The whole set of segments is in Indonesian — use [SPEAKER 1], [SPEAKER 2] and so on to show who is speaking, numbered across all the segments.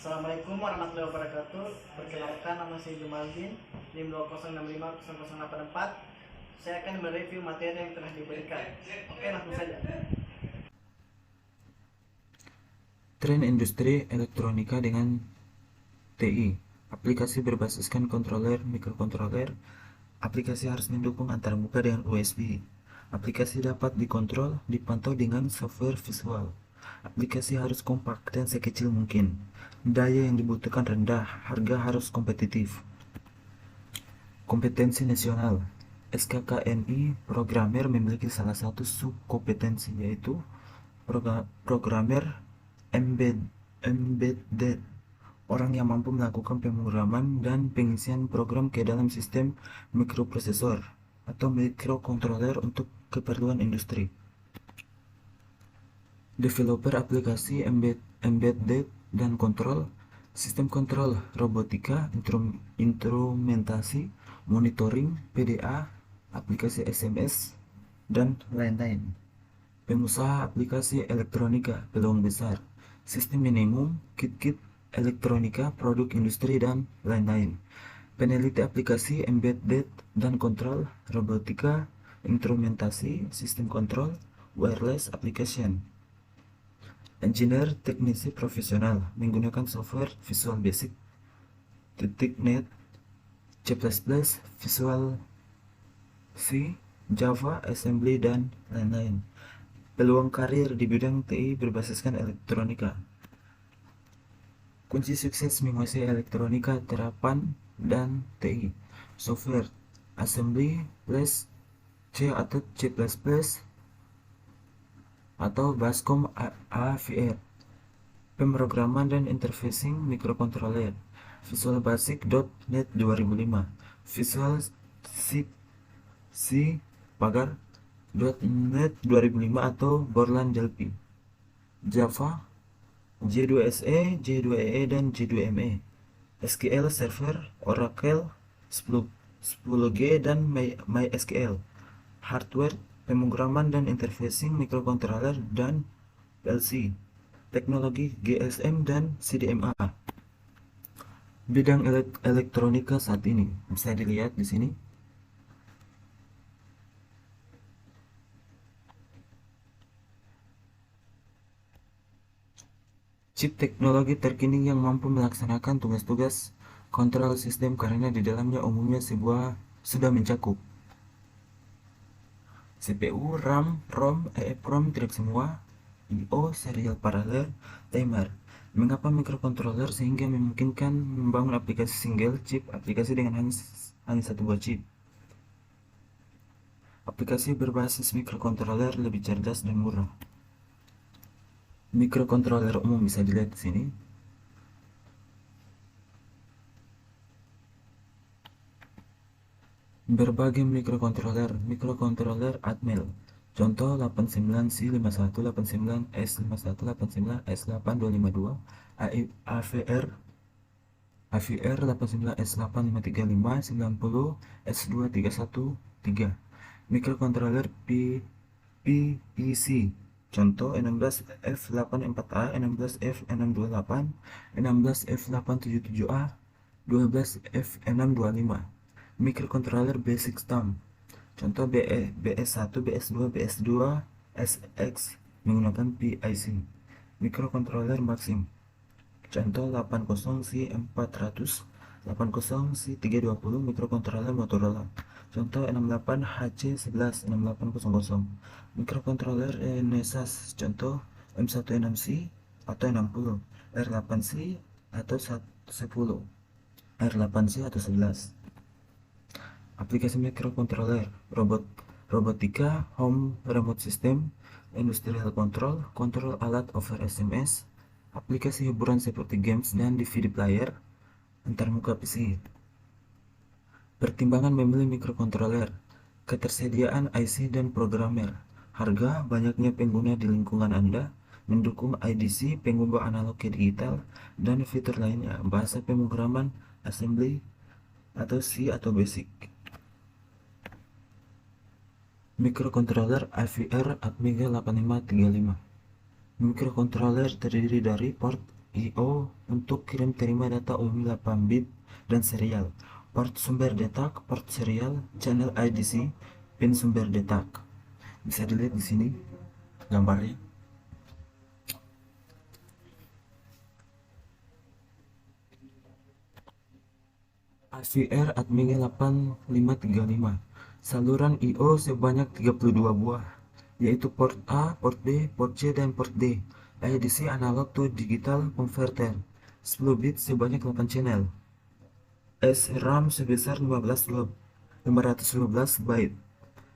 [SPEAKER 1] Assalamualaikum warahmatullahi wabarakatuh. Perkenalkan, nama saya Jumaldin, NIM 206500084. Saya akan mereview materi yang telah diberikan. Oke, langsung saja.
[SPEAKER 2] Tren industri elektronika dengan TI. Aplikasi berbasiskan controller, mikrokontroler. Aplikasi harus mendukung antarmuka dengan USB. Aplikasi dapat dikontrol, dipantau dengan software visual. Aplikasi harus kompak dan sekecil mungkin. Daya yang dibutuhkan rendah, harga harus kompetitif. Kompetensi nasional. SKKNI programmer memiliki salah satu subkompetensi, yaitu programmer embedded, orang yang mampu melakukan pemrograman dan pengisian program ke dalam sistem mikroprosesor atau mikrokontroler untuk keperluan industri. Developer aplikasi embedded dan kontrol, sistem kontrol, robotika, instrumentasi, monitoring, PDA, aplikasi SMS, dan lain-lain. Pengusaha aplikasi elektronika, peluang besar, sistem minimum, kit-kit elektronika, produk industri, dan lain-lain. Peneliti aplikasi embedded dan kontrol, robotika, instrumentasi, sistem kontrol, wireless application. Engineer teknisi profesional menggunakan software Visual Basic, .NET, C++, Visual C, Java, Assembly, dan lain-lain. Peluang karir di bidang TI berbasiskan elektronika. Kunci sukses menguasai elektronika, terapan, dan TI. Software, Assembly, Flash, C atau C++, atau Bascom AVR. Pemrograman dan interfacing mikrokontroler. Visual Basic .NET 2005. Visual C Pagar .NET 2005 atau Borland Delphi. Java, J2SE, J2EE, dan J2ME. SQL Server, Oracle, 10G, dan MySQL. Hardware, pemrograman dan interfacing mikrokontroler dan PLC. Teknologi GSM dan CDMA. Bidang elektronika saat ini bisa dilihat di sini. Chip teknologi terkini yang mampu melaksanakan tugas-tugas kontrol sistem karena di dalamnya umumnya sudah mencakup CPU, RAM, ROM, EEPROM tidak semua, I/O, serial paralel, timer. Mengapa mikrokontroler? Sehingga memungkinkan membangun aplikasi single chip, aplikasi dengan hanya satu buah chip. Aplikasi berbasis mikrokontroler lebih cerdas dan murah. Mikrokontroler umum bisa dilihat di sini. Berbagai mikrokontroler Atmel. Contoh 89C51, 89S51, 89S8252, AVR 89S8535, 90S2313. Mikrokontroler PIC. Contoh 16F84A, 16F628, 16F877A, 12F625. Mikrokontroler basic stamp. Contoh BS1, BS2, BS2, SX menggunakan PIC. Mikrokontroler Maxim. Contoh 80C400, 80C320 mikrokontroler Motorola. Contoh 68HC11, 6800. Mikrokontroler Renesas. Contoh M16C atau 60, R8C atau 10, R8C atau 11. Aplikasi mikrokontroler, robotika, home remote system, industrial control, kontrol alat over SMS, aplikasi hiburan seperti games dan DVD player, antarmuka PC. Pertimbangan memilih mikrokontroler, ketersediaan IC dan programmer, harga, banyaknya pengguna di lingkungan Anda, mendukung IDC, pengubah analog ke digital, dan fitur lainnya, bahasa pemrograman, assembly, atau C atau basic. Mikrokontroler AVR Atmega 8535. Mikrokontroler terdiri dari port I/O untuk kirim terima data umum 8 bit dan serial, port sumber detak, port serial, channel IDC, pin sumber detak. Bisa dilihat di sini gambarnya. AVR Atmega 8535, saluran I/O sebanyak 32 buah, yaitu port A, port B, port C, dan port D. IDC analog to digital converter 10 bit sebanyak 8 channel. SRAM sebesar 512 byte.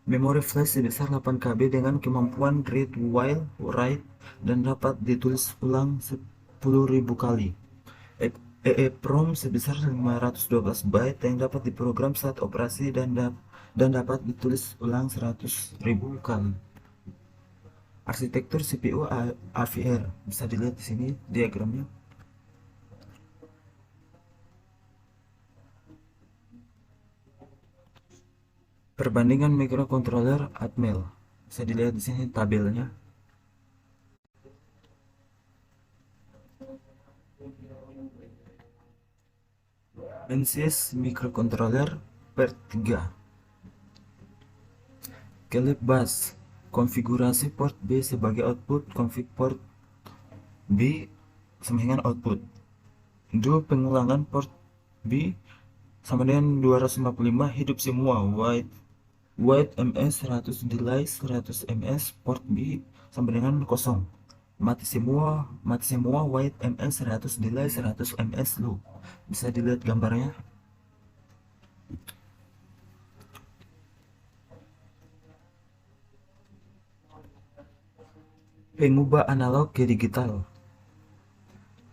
[SPEAKER 2] Memori flash sebesar 8 KB dengan kemampuan read while write dan dapat ditulis ulang 10.000 kali. EEPROM sebesar 512 byte yang dapat diprogram saat operasi dan dapat ditulis ulang 100.000 kali. Arsitektur CPU AVR bisa dilihat di sini diagramnya. Perbandingan microcontroller Atmel bisa dilihat di sini tabelnya. Ansys microcontroller per 3. Kelip bus, konfigurasi port B sebagai output, config port B sama dengan output. Do pengulangan port B sama dengan 255, hidup semua, white ms 100, delay 100 ms, port B sama dengan kosong, mati semua, white ms 100, delay 100 ms, loop. Bisa dilihat gambarnya. Pengubah analog ke digital.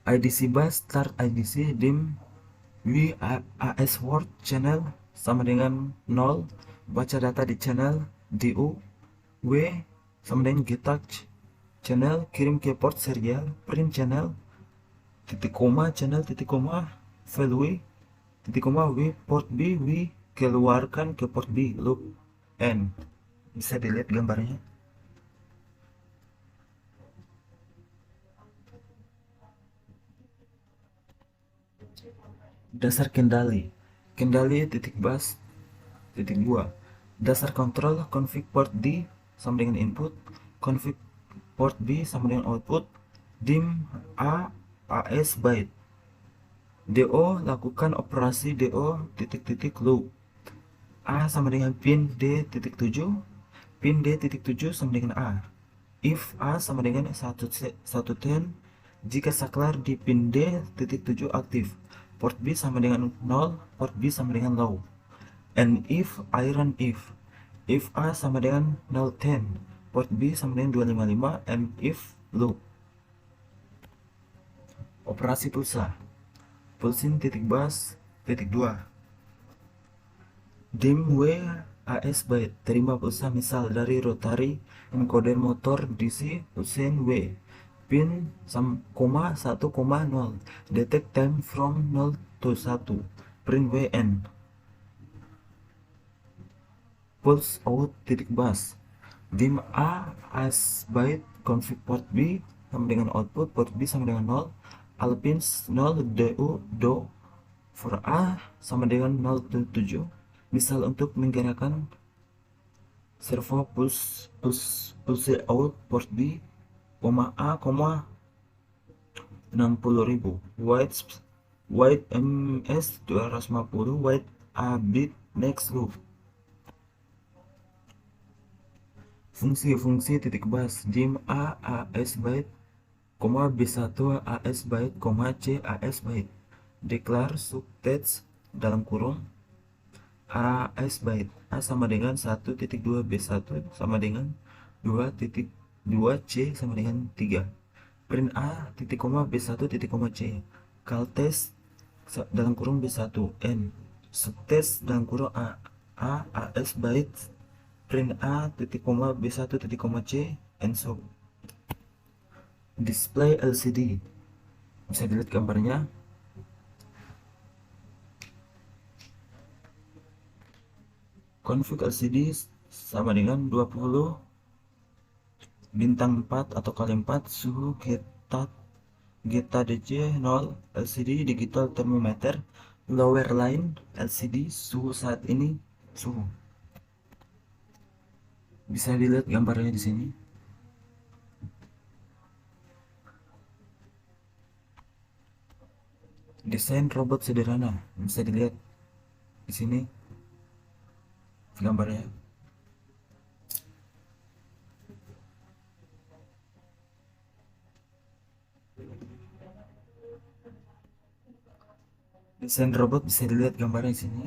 [SPEAKER 2] IDC bus, start IDC, dim WAS word channel sama dengan 0, baca data di channel DU, W sama dengan get touch channel, kirim ke port serial, print channel, titik koma channel, titik koma value, titik koma W port B, W keluarkan ke port B, loop N. Bisa dilihat gambarnya. Dasar kendali titik bus titik 2. Dasar kontrol config port D sama dengan input, config port B sama dengan output, dim AS byte. DO lakukan operasi DO titik loop. A sama dengan pin D titik 7, pin D titik 7 sama dengan A. If A sama dengan 110, jika saklar di pin D titik 7 aktif, port B sama dengan 0, port B sama dengan low. And if iron if A sama dengan 010, port B sama dengan 255, and if loop. Operasi pulsa. Pulsin titik bus titik 2. Dim W AS byte, terima pulsa misal dari rotary encoder motor DC pulsin W, pin 1,0, detect time from 0 to 1, print WN. Pulse out titik bus, dim A AS byte, config port B sama dengan output, port B sama dengan 0, all pins 0 do for A sama dengan 0,7, misal untuk menggerakkan servo pulse out port B, A, 60.000, white ms 250, white A bit, next loop. Fungsi titik bus, dim A AS byte, B1 AS byte, C AS byte. Declare subtext dalam kurung AS byte, A sama dengan 1.2, B1 sama dengan 2.2, C sama dengan 3. Print A titik koma B1 titik koma C. Caltest dalam kurung B1 N. Subtext dalam kurung A AS byte, print A titik koma B1 titik koma C, and so. Display LCD. Bisa dilihat gambarnya. Config LCD sama dengan 20 bintang 4 atau kali 4, suhu ketat Geta DC 0 LCD digital thermometer, lower line LCD suhu saat ini, suhu. Bisa dilihat gambarnya di sini. Desain robot sederhana bisa dilihat di sini gambarnya. Desain robot bisa dilihat gambarnya di sini.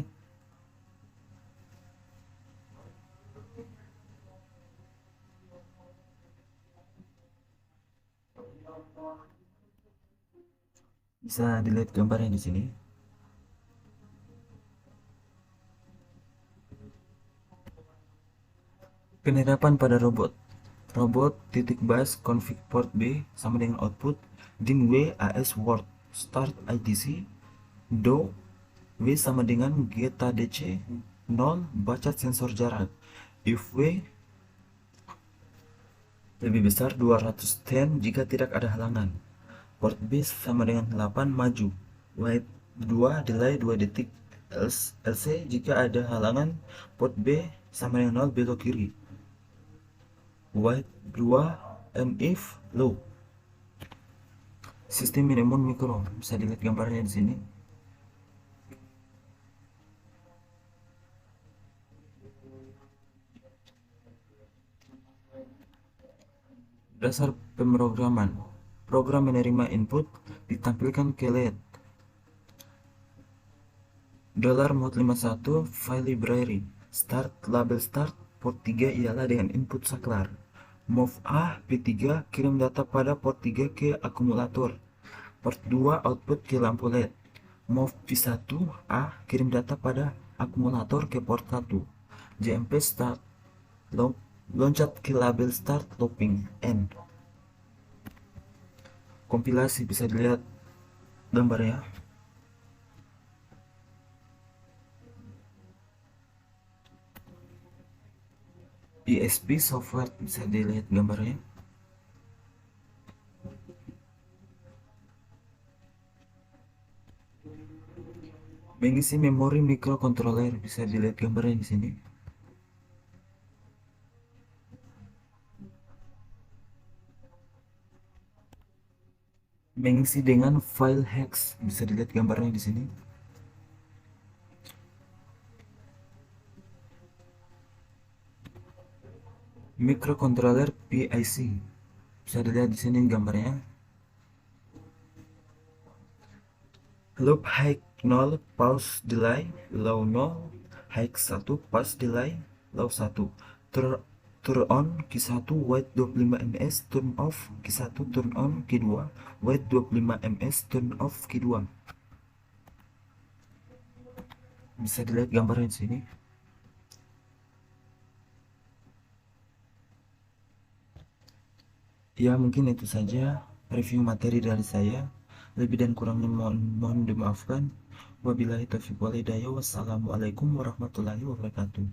[SPEAKER 2] Bisa dilihat gambarnya di sini. Penerapan pada robot. Robot titik bus config port B sama dengan output dim W AS word start IDC do W sama dengan geta DC 0 baca sensor jarak if W lebih besar 210 jika tidak ada halangan. Port B sama dengan 8 maju. Wait 2 delay 2 detik. LC jika ada halangan. Port B sama dengan 0 belok kiri. Wait 2 MIF low. Sistem minimum mikro bisa dilihat gambarnya di sini. Dasar pemrograman. Program menerima input ditampilkan ke LED. $mode 51 file library start label start port 3 ialah dengan input saklar. Move A P3 kirim data pada port 3 ke akumulator. Port 2 output ke lampu LED. Move P1 A kirim data pada akumulator ke port 1. JMP start loncat ke label start looping end. Kompilasi bisa dilihat gambarnya. ESP software bisa dilihat gambarnya. Mengisi memori mikrokontroler bisa dilihat gambarnya di sini. Mengisi dengan file hex bisa dilihat gambarnya di sini. Mikrokontroler PIC bisa dilihat di sini gambarnya. Loop high 0 pause delay low 0 high 1 pause delay low 1 turn on Q1 wait 25 ms turn off Q1 turn on Q2 wait 25 ms turn off Q2. Bisa dilihat gambarnya di sini. Ya, mungkin itu saja review materi dari saya. Lebih dan kurangnya mohon dimaafkan. Wabillahi taufiq wal hidayah. Wassalamualaikum warahmatullahi wabarakatuh.